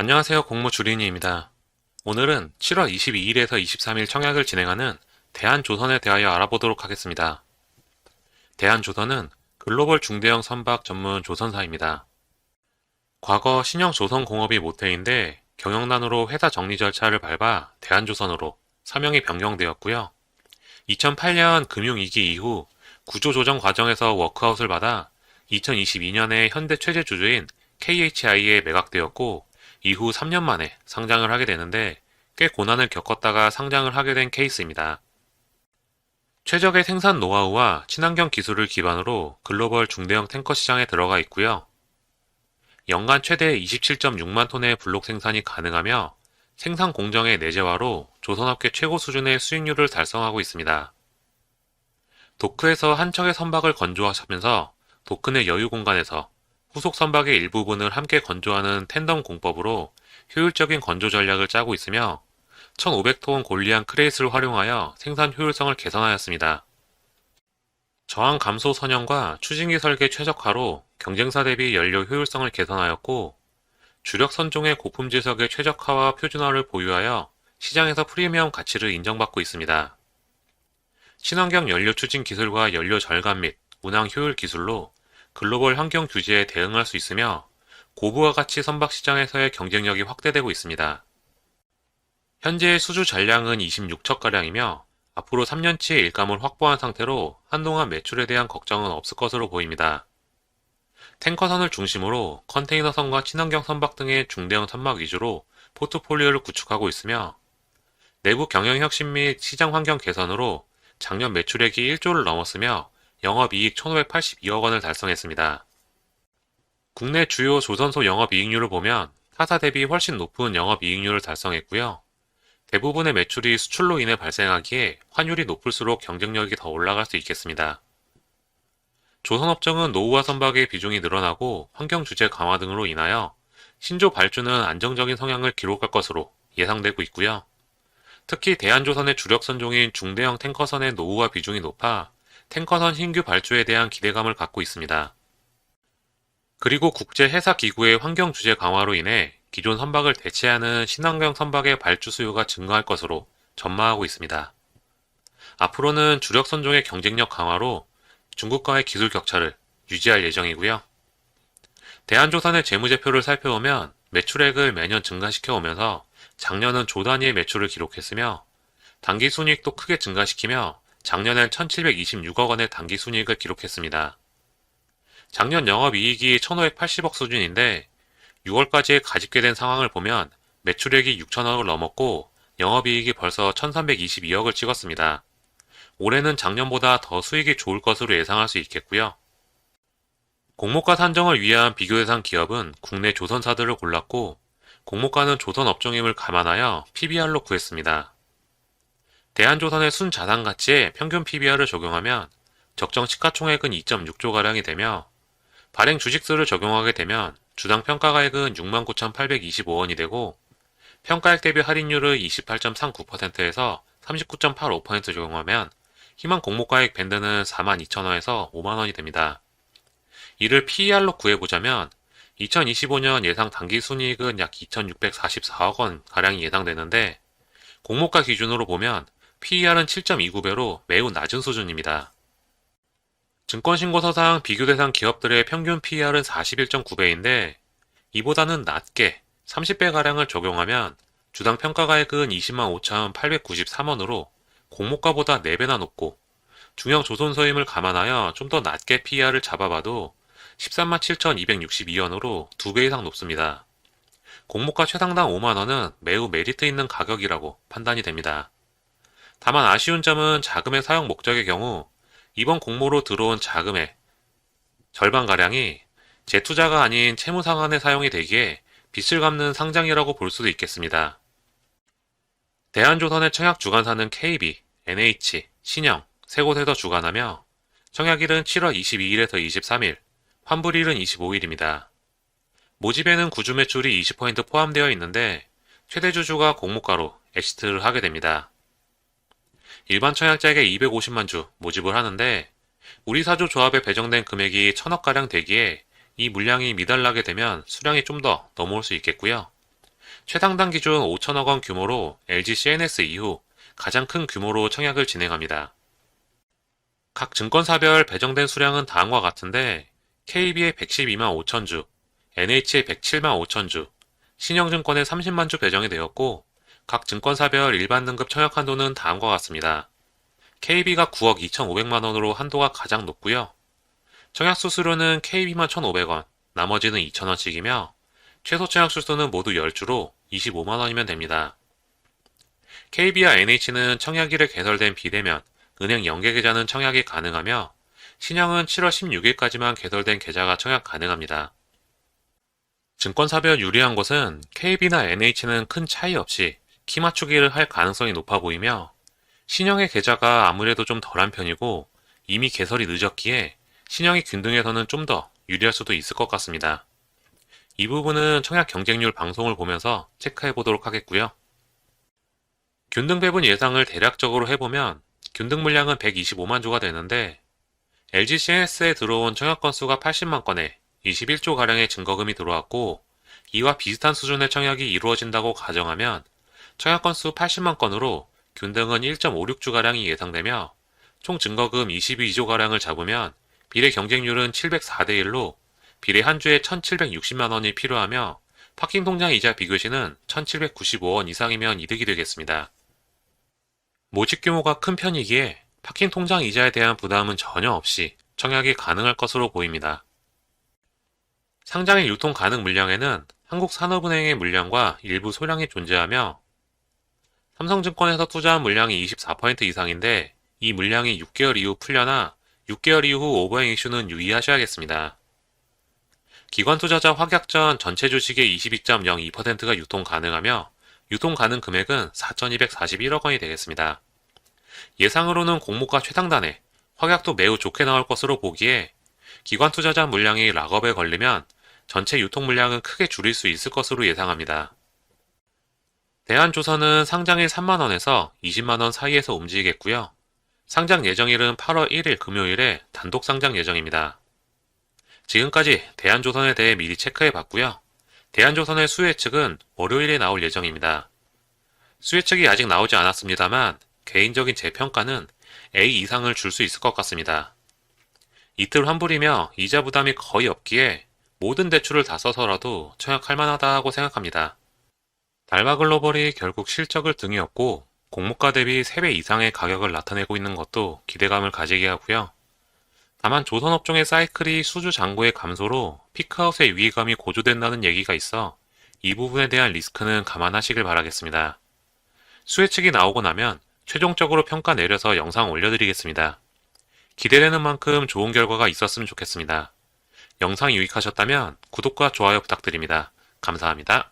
안녕하세요. 공무주린이입니다. 오늘은 7월 22일에서 23일 청약을 진행하는 대한조선에 대하여 알아보도록 하겠습니다. 대한조선은 글로벌 중대형 선박 전문 조선사입니다. 과거 신형조선공업이 모태인데 경영난으로 회사 정리 절차를 밟아 대한조선으로 사명이 변경되었고요. 2008년 금융위기 이후 구조조정 과정에서 워크아웃을 받아 2022년에 현대 최대주주인 KHI에 매각되었고 이후 3년 만에 상장을 하게 되는데 꽤 고난을 겪었다가 상장을 하게 된 케이스입니다. 최적의 생산 노하우와 친환경 기술을 기반으로 글로벌 중대형 탱커 시장에 들어가 있고요. 연간 최대 27.6만 톤의 블록 생산이 가능하며 생산 공정의 내재화로 조선업계 최고 수준의 수익률을 달성하고 있습니다. 도크에서 한 척의 선박을 건조하시면서 도크 내 여유 공간에서 후속 선박의 일부분을 함께 건조하는 텐덤 공법으로 효율적인 건조 전략을 짜고 있으며 1500톤 골리안 크레이스를 활용하여 생산 효율성을 개선하였습니다. 저항 감소 선형과 추진기 설계 최적화로 경쟁사 대비 연료 효율성을 개선하였고 주력 선종의 고품질석의 최적화와 표준화를 보유하여 시장에서 프리미엄 가치를 인정받고 있습니다. 친환경 연료 추진 기술과 연료 절감 및 운항 효율 기술로 글로벌 환경 규제에 대응할 수 있으며 고부가 가치 선박 시장에서의 경쟁력이 확대되고 있습니다. 현재의 수주 잔량은 26척가량이며 앞으로 3년치의 일감을 확보한 상태로 한동안 매출에 대한 걱정은 없을 것으로 보입니다. 탱커선을 중심으로 컨테이너선과 친환경 선박 등의 중대형 선박 위주로 포트폴리오를 구축하고 있으며 내부 경영혁신 및 시장 환경 개선으로 작년 매출액이 1조를 넘었으며 영업이익 1,582억 원을 달성했습니다. 국내 주요 조선소 영업이익률을 보면 타사 대비 훨씬 높은 영업이익률을 달성했고요. 대부분의 매출이 수출로 인해 발생하기에 환율이 높을수록 경쟁력이 더 올라갈 수 있겠습니다. 조선업종은 노후화 선박의 비중이 늘어나고 환경 규제 강화 등으로 인하여 신조 발주는 안정적인 성향을 기록할 것으로 예상되고 있고요. 특히 대한조선의 주력 선종인 중대형 탱커선의 노후화 비중이 높아 탱커선 신규 발주에 대한 기대감을 갖고 있습니다. 그리고 국제해사기구의 환경 규제 강화로 인해 기존 선박을 대체하는 친환경 선박의 발주 수요가 증가할 것으로 전망하고 있습니다. 앞으로는 주력 선종의 경쟁력 강화로 중국과의 기술 격차를 유지할 예정이고요. 대한조선의 재무제표를 살펴보면 매출액을 매년 증가시켜 오면서 작년은 조 단위의 매출을 기록했으며 당기순이익도 크게 증가시키며 작년엔 1726억 원의 당기순이익을 기록했습니다. 작년 영업이익이 1580억 수준인데 6월까지의 가집게된 상황을 보면 매출액이 6천억을 넘었고 영업이익이 벌써 1322억을 찍었습니다. 올해는 작년보다 더 수익이 좋을 것으로 예상할 수 있겠고요. 공모가 산정을 위한 비교 대상 기업은 국내 조선사들을 골랐고 공모가는 조선업종임을 감안하여 PBR로 구했습니다. 대한조선의 순자산가치에 평균 PBR을 적용하면 적정 시가총액은 2.6조가량이 되며 발행 주식수를 적용하게 되면 주당 평가가액은 69,825원이 되고 평가액 대비 할인율을 28.39%에서 39.85% 적용하면 희망 공모가액 밴드는 42,000원에서 5만원이 됩니다. 이를 PER로 구해보자면 2025년 예상 당기순이익은 약 2,644억 원 가량이 예상되는데 공모가 기준으로 보면 PER은 7.29배로 매우 낮은 수준입니다. 증권신고서상 비교 대상 기업들의 평균 PER은 41.9배인데 이보다는 낮게 30배가량을 적용하면 주당 평가가액은 205,893원으로 공모가보다 4배나 높고 중형 조선소임을 감안하여 좀 더 낮게 PER을 잡아봐도 137,262원으로 2배 이상 높습니다. 공모가 최상당 5만원은 매우 메리트 있는 가격이라고 판단이 됩니다. 다만 아쉬운 점은 자금의 사용 목적의 경우 이번 공모로 들어온 자금의 절반가량이 재투자가 아닌 채무상환에 사용이 되기에 빚을 갚는 상장이라고 볼 수도 있겠습니다. 대한조선의 청약 주관사는 KB, NH, 신영 세 곳에서 주관하며 청약일은 7월 22일에서 23일, 환불일은 25일입니다. 모집에는 구주 매출이 20% 포함되어 있는데 최대 주주가 공모가로 엑시트를 하게 됩니다. 일반 청약자에게 250만 주 모집을 하는데 우리 사조 조합에 배정된 금액이 1000억가량 되기에 이 물량이 미달나게 되면 수량이 좀 더 넘어올 수 있겠고요. 최당당 기준 5천억 원 규모로 LG CNS 이후 가장 큰 규모로 청약을 진행합니다. 각 증권사별 배정된 수량은 다음과 같은데 KB에 112만 5천 주, NH에 107만 5천 주, 신영증권에 30만 주 배정이 되었고 각 증권사별 일반 등급 청약 한도는 다음과 같습니다. KB가 9억 2,500만 원으로 한도가 가장 높고요. 청약 수수료는 KB만 1,500원, 나머지는 2,000원씩이며 최소 청약 수수는 모두 10주로 25만 원이면 됩니다. KB와 NH는 청약일에 개설된 비대면, 은행 연계 계좌는 청약이 가능하며 신형은 7월 16일까지만 개설된 계좌가 청약 가능합니다. 증권사별 유리한 것은 KB나 NH는 큰 차이 없이 키 맞추기를 할 가능성이 높아 보이며 신형의 계좌가 아무래도 좀 덜한 편이고 이미 개설이 늦었기에 신형이 균등해서는 좀 더 유리할 수도 있을 것 같습니다. 이 부분은 청약 경쟁률 방송을 보면서 체크해 보도록 하겠고요. 균등 배분 예상을 대략적으로 해보면 균등 물량은 125만 주가 되는데 LG CNS에 들어온 청약 건수가 80만 건에 21조가량의 증거금이 들어왔고 이와 비슷한 수준의 청약이 이루어진다고 가정하면 청약 건수 80만 건으로 균등은 1.56주가량이 예상되며 총 증거금 22조가량을 잡으면 비례 경쟁률은 704대 1로 비례 한 주에 1,760만 원이 필요하며 파킹 통장 이자 비교시는 1,795원 이상이면 이득이 되겠습니다. 모집 규모가 큰 편이기에 파킹 통장 이자에 대한 부담은 전혀 없이 청약이 가능할 것으로 보입니다. 상장일 유통 가능 물량에는 한국산업은행의 물량과 일부 소량이 존재하며 삼성증권에서 투자한 물량이 24% 이상인데 이 물량이 6개월 이후 풀려나 6개월 이후 오버행 이슈는 유의하셔야겠습니다. 기관 투자자 확약 전 전체 주식의 22.02%가 유통 가능하며 유통 가능 금액은 4,241억 원이 되겠습니다. 예상으로는 공모가 최상단에 확약도 매우 좋게 나올 것으로 보기에 기관 투자자 물량이 락업에 걸리면 전체 유통 물량은 크게 줄일 수 있을 것으로 예상합니다. 대한조선은 상장일 3만원에서 20만원 사이에서 움직이겠고요. 상장 예정일은 8월 1일 금요일에 단독 상장 예정입니다. 지금까지 대한조선에 대해 미리 체크해 봤고요. 대한조선의 수혜 측은 월요일에 나올 예정입니다. 수혜 측이 아직 나오지 않았습니다만 개인적인 제 평가는 A 이상을 줄 수 있을 것 같습니다. 이틀 환불이며 이자 부담이 거의 없기에 모든 대출을 다 써서라도 청약할 만하다고 생각합니다. 달바글로벌이 결국 실적을 등에 업고 공모가 대비 3배 이상의 가격을 나타내고 있는 것도 기대감을 가지게 하고요. 다만 조선업종의 사이클이 수주 잔고의 감소로 피크아웃의 위기감이 고조된다는 얘기가 있어 이 부분에 대한 리스크는 감안하시길 바라겠습니다. 수혜 측이 나오고 나면 최종적으로 평가 내려서 영상 올려드리겠습니다. 기대되는 만큼 좋은 결과가 있었으면 좋겠습니다. 영상이 유익하셨다면 구독과 좋아요 부탁드립니다. 감사합니다.